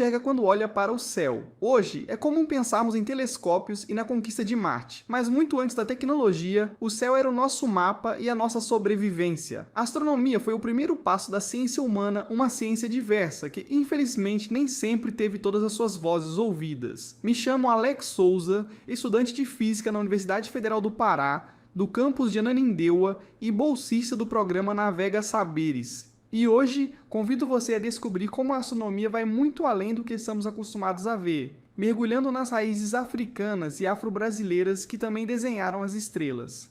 enxerga quando olha para o céu? Hoje, é comum pensarmos em telescópios e na conquista de Marte, mas muito antes da tecnologia, o céu era o nosso mapa e a nossa sobrevivência. A astronomia foi o primeiro passo da ciência humana, uma ciência diversa, que infelizmente nem sempre teve todas as suas vozes ouvidas. Me chamo Alex Souza, estudante de Física na Universidade Federal do Pará, do campus de Ananindeua e bolsista do programa Navega Saberes. E hoje, convido você a descobrir como a astronomia vai muito além do que estamos acostumados a ver, mergulhando nas raízes africanas e afro-brasileiras que também desenharam as estrelas.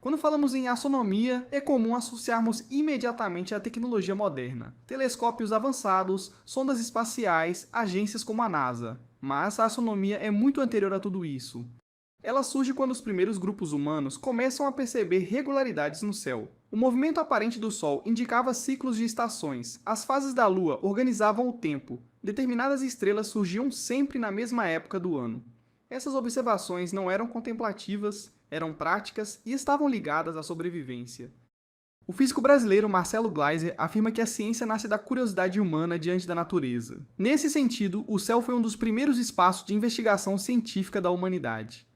Quando falamos em astronomia, é comum associarmos imediatamente à tecnologia moderna, telescópios avançados, sondas espaciais, agências como a NASA. Mas a astronomia é muito anterior a tudo isso. Ela surge quando os primeiros grupos humanos começam a perceber regularidades no céu. O movimento aparente do Sol indicava ciclos de estações, as fases da Lua organizavam o tempo, determinadas estrelas surgiam sempre na mesma época do ano. Essas observações não eram contemplativas, eram práticas e estavam ligadas à sobrevivência. O físico brasileiro Marcelo Gleiser afirma que a ciência nasce da curiosidade humana diante da natureza. Nesse sentido, o céu foi um dos primeiros espaços de investigação científica da humanidade.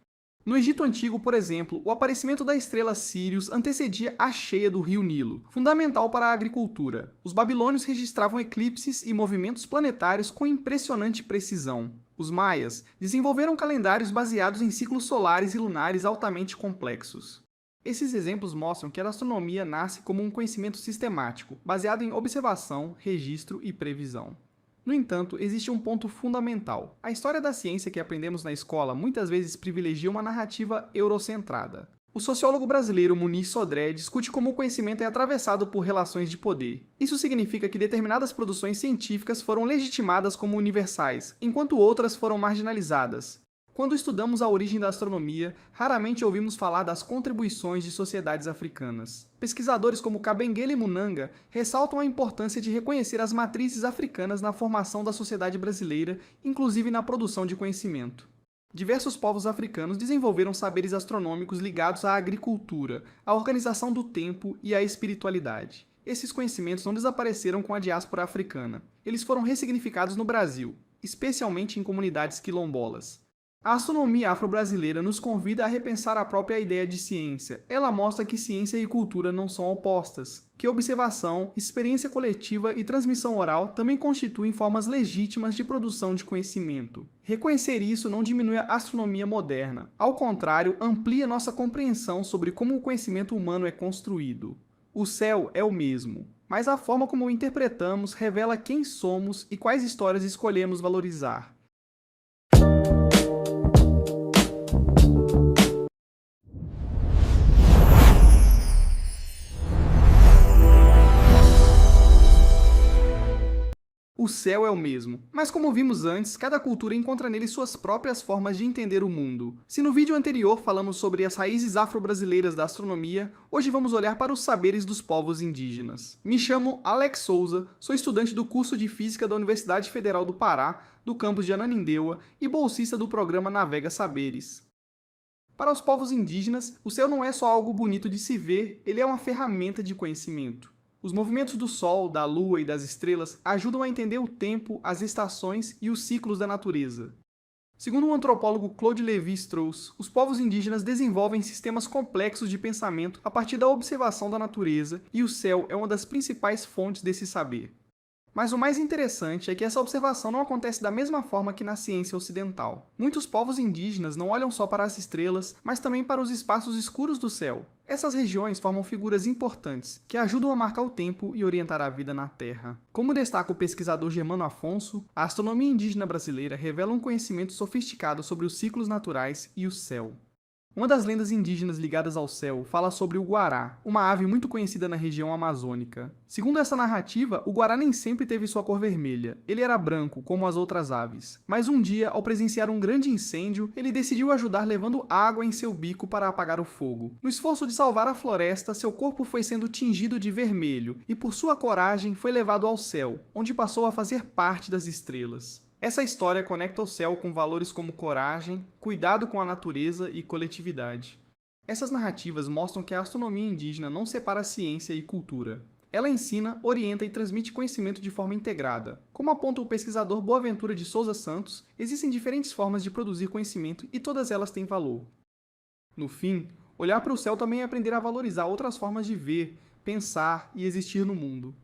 No Egito Antigo, por exemplo, o aparecimento da estrela Sírius antecedia a cheia do rio Nilo, fundamental para a agricultura. Os babilônios registravam eclipses e movimentos planetários com impressionante precisão. Os maias desenvolveram calendários baseados em ciclos solares e lunares altamente complexos. Esses exemplos mostram que a astronomia nasce como um conhecimento sistemático, baseado em observação, registro e previsão. No entanto, existe um ponto fundamental. A história da ciência que aprendemos na escola muitas vezes privilegia uma narrativa eurocentrada. O sociólogo brasileiro Muniz Sodré discute como o conhecimento é atravessado por relações de poder. Isso significa que determinadas produções científicas foram legitimadas como universais, enquanto outras foram marginalizadas. Quando estudamos a origem da astronomia, raramente ouvimos falar das contribuições de sociedades africanas. Pesquisadores como Kabengele Munanga ressaltam a importância de reconhecer as matrizes africanas na formação da sociedade brasileira, inclusive na produção de conhecimento. Diversos povos africanos desenvolveram saberes astronômicos ligados à agricultura, à organização do tempo e à espiritualidade. Esses conhecimentos não desapareceram com a diáspora africana. Eles foram ressignificados no Brasil, especialmente em comunidades quilombolas. A astronomia afro-brasileira nos convida a repensar a própria ideia de ciência. Ela mostra que ciência e cultura não são opostas, que observação, experiência coletiva e transmissão oral também constituem formas legítimas de produção de conhecimento. Reconhecer isso não diminui a astronomia moderna, ao contrário, amplia nossa compreensão sobre como o conhecimento humano é construído. O céu é o mesmo, mas a forma como o interpretamos revela quem somos e quais histórias escolhemos valorizar. O céu é o mesmo, mas como vimos antes, cada cultura encontra nele suas próprias formas de entender o mundo. Se no vídeo anterior falamos sobre as raízes afro-brasileiras da astronomia, hoje vamos olhar para os saberes dos povos indígenas. Me chamo Alex Souza, sou estudante do curso de Física da Universidade Federal do Pará, do campus de Ananindeua e bolsista do programa Navega Saberes. Para os povos indígenas, o céu não é só algo bonito de se ver, ele é uma ferramenta de conhecimento. Os movimentos do Sol, da Lua e das estrelas ajudam a entender o tempo, as estações e os ciclos da natureza. Segundo o antropólogo Claude Lévi-Strauss, os povos indígenas desenvolvem sistemas complexos de pensamento a partir da observação da natureza e o céu é uma das principais fontes desse saber. Mas o mais interessante é que essa observação não acontece da mesma forma que na ciência ocidental. Muitos povos indígenas não olham só para as estrelas, mas também para os espaços escuros do céu. Essas regiões formam figuras importantes, que ajudam a marcar o tempo e orientar a vida na Terra. Como destaca o pesquisador Germano Afonso, a astronomia indígena brasileira revela um conhecimento sofisticado sobre os ciclos naturais e o céu. Uma das lendas indígenas ligadas ao céu fala sobre o guará, uma ave muito conhecida na região amazônica. Segundo essa narrativa, o guará nem sempre teve sua cor vermelha. Ele era branco, como as outras aves. Mas um dia, ao presenciar um grande incêndio, ele decidiu ajudar levando água em seu bico para apagar o fogo. No esforço de salvar a floresta, seu corpo foi sendo tingido de vermelho e, por sua coragem, foi levado ao céu, onde passou a fazer parte das estrelas. Essa história conecta o céu com valores como coragem, cuidado com a natureza e coletividade. Essas narrativas mostram que a astronomia indígena não separa ciência e cultura. Ela ensina, orienta e transmite conhecimento de forma integrada. Como aponta o pesquisador Boaventura de Souza Santos, existem diferentes formas de produzir conhecimento e todas elas têm valor. No fim, olhar para o céu também é aprender a valorizar outras formas de ver, pensar e existir no mundo.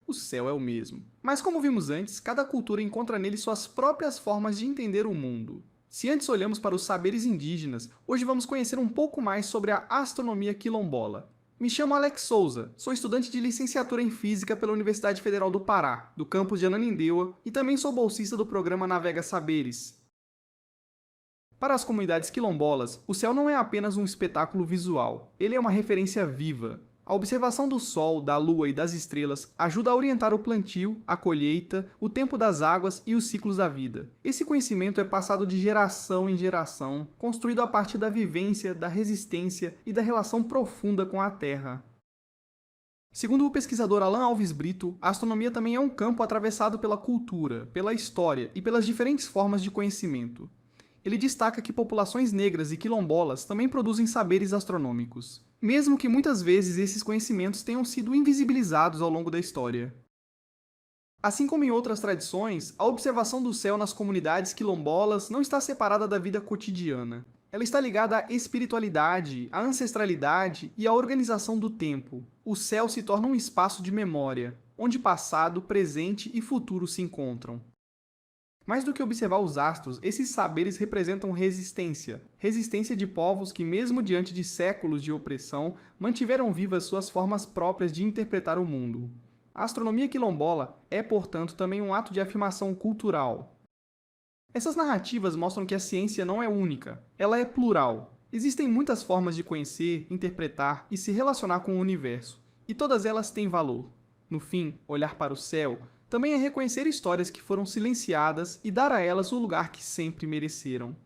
O céu é o mesmo. Mas como vimos antes, cada cultura encontra nele suas próprias formas de entender o mundo. Se antes olhamos para os saberes indígenas, hoje vamos conhecer um pouco mais sobre a astronomia quilombola. Me chamo Alex Souza, sou estudante de licenciatura em Física pela Universidade Federal do Pará, do campus de Ananindeua, e também sou bolsista do programa Navega Saberes. Para as comunidades quilombolas, o céu não é apenas um espetáculo visual, ele é uma referência viva. A observação do Sol, da Lua e das estrelas ajuda a orientar o plantio, a colheita, o tempo das águas e os ciclos da vida. Esse conhecimento é passado de geração em geração, construído a partir da vivência, da resistência e da relação profunda com a Terra. Segundo o pesquisador Alan Alves Brito, a astronomia também é um campo atravessado pela cultura, pela história e pelas diferentes formas de conhecimento. Ele destaca que populações negras e quilombolas também produzem saberes astronômicos, mesmo que muitas vezes esses conhecimentos tenham sido invisibilizados ao longo da história. Assim como em outras tradições, a observação do céu nas comunidades quilombolas não está separada da vida cotidiana. Ela está ligada à espiritualidade, à ancestralidade e à organização do tempo. O céu se torna um espaço de memória, onde passado, presente e futuro se encontram. Mais do que observar os astros, esses saberes representam resistência. Resistência de povos que, mesmo diante de séculos de opressão, mantiveram vivas suas formas próprias de interpretar o mundo. A astronomia quilombola é, portanto, também um ato de afirmação cultural. Essas narrativas mostram que a ciência não é única, ela é plural. Existem muitas formas de conhecer, interpretar e se relacionar com o universo, e todas elas têm valor. No fim, olhar para o céu também é reconhecer histórias que foram silenciadas e dar a elas o lugar que sempre mereceram.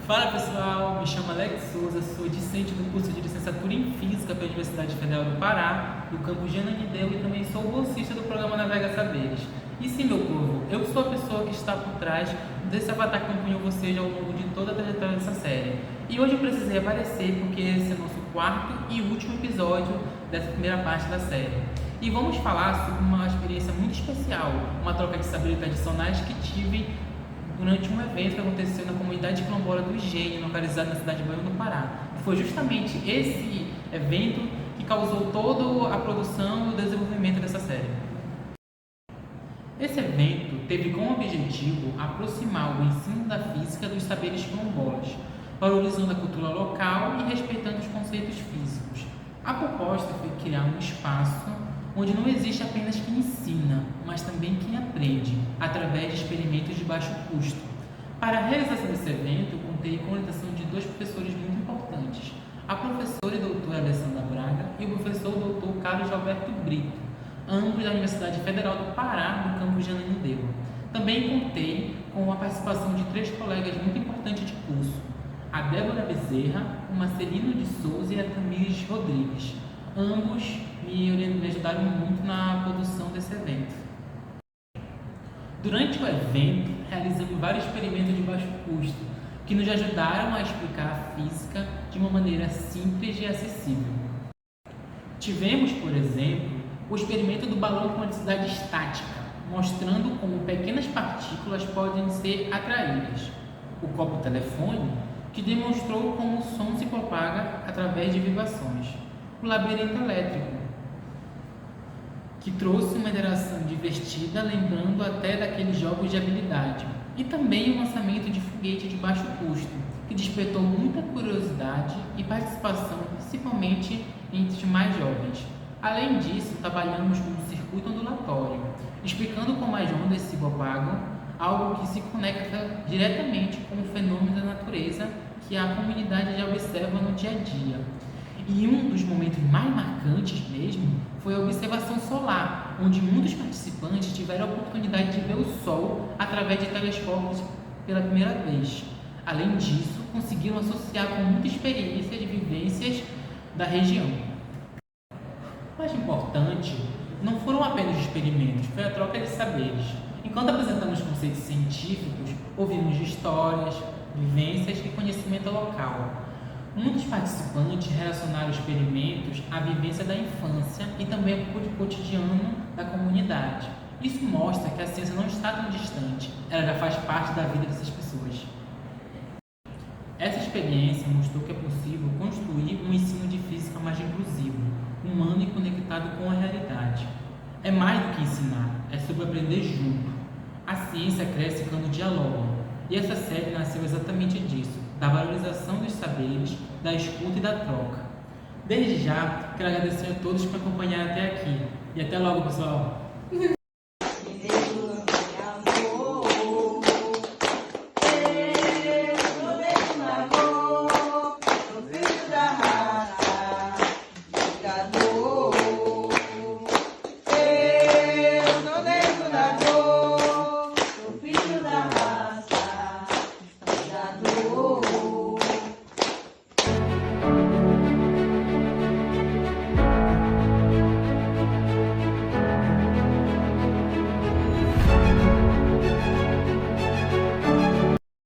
Fala pessoal, me chamo Alex Souza, sou discente do curso de licenciatura em Física pela Universidade Federal do Pará, do campus de Ananindeua, e também sou bolsista do programa Navega Saberes. E sim, meu povo, eu sou a pessoa que está por trás desse avatar que acompanhou vocês ao longo de toda a trajetória dessa série. E hoje eu precisei aparecer porque esse é o nosso quarto e último episódio dessa primeira parte da série. E vamos falar sobre uma experiência muito especial, uma troca de saberes tradicionais que tive durante um evento que aconteceu na comunidade quilombola do Engenho, localizada na cidade de Belém do Pará. Foi justamente esse evento que causou toda a produção e o desenvolvimento dessa série. Esse evento teve como objetivo aproximar o ensino da física dos saberes quilombolas, valorizando a cultura local e respeitando os conceitos físicos. A proposta foi criar um espaço onde não existe apenas quem ensina, mas também quem aprende, através de experimentos de baixo custo. Para a realização desse evento, eu contei com a orientação de dois professores muito importantes, a professora e doutora Alessandra Braga e o professor doutor Carlos Alberto Brito, ambos da Universidade Federal do Pará, do campus de Ananindeua. Também contei com a participação de três colegas muito importantes de curso, a Débora Bezerra, o Marcelino de Souza e a Tamires Rodrigues. Ambos me ajudaram muito na produção desse evento. Durante o evento, realizamos vários experimentos de baixo custo, que nos ajudaram a explicar a física de uma maneira simples e acessível. Tivemos, por exemplo, o experimento do balão com eletricidade estática, mostrando como pequenas partículas podem ser atraídas. O copo telefone, que demonstrou como o som se propaga através de vibrações. O labirinto elétrico, que trouxe uma interação divertida, lembrando até daqueles jogos de habilidade. E também o lançamento de foguete de baixo custo, que despertou muita curiosidade e participação, principalmente entre os mais jovens. Além disso, trabalhamos com um circuito ondulatório, explicando como as ondas se propagam, algo que se conecta diretamente com o fenômeno da natureza que a comunidade já observa no dia a dia. E um dos momentos mais marcantes mesmo foi a observação solar, onde muitos participantes tiveram a oportunidade de ver o Sol através de telescópios pela primeira vez. Além disso, conseguiram associar com muita experiência de vivências da região. O mais importante não foram apenas os experimentos, foi a troca de saberes. Enquanto apresentamos conceitos científicos, ouvimos de histórias, vivências e conhecimento local. Muitos participantes relacionaram experimentos à vivência da infância e também ao cotidiano da comunidade. Isso mostra que a ciência não está tão distante, ela já faz parte da vida dessas pessoas. Essa experiência mostrou que é possível construir um ensino de física mais inclusivo, humano e conectado com a realidade. É mais do que ensinar, é sobre aprender junto. A ciência cresce quando dialoga, e essa série nasceu exatamente disso, da valorização dos saberes, da escuta e da troca. Desde já, quero agradecer a todos por acompanhar até aqui. E até logo, pessoal!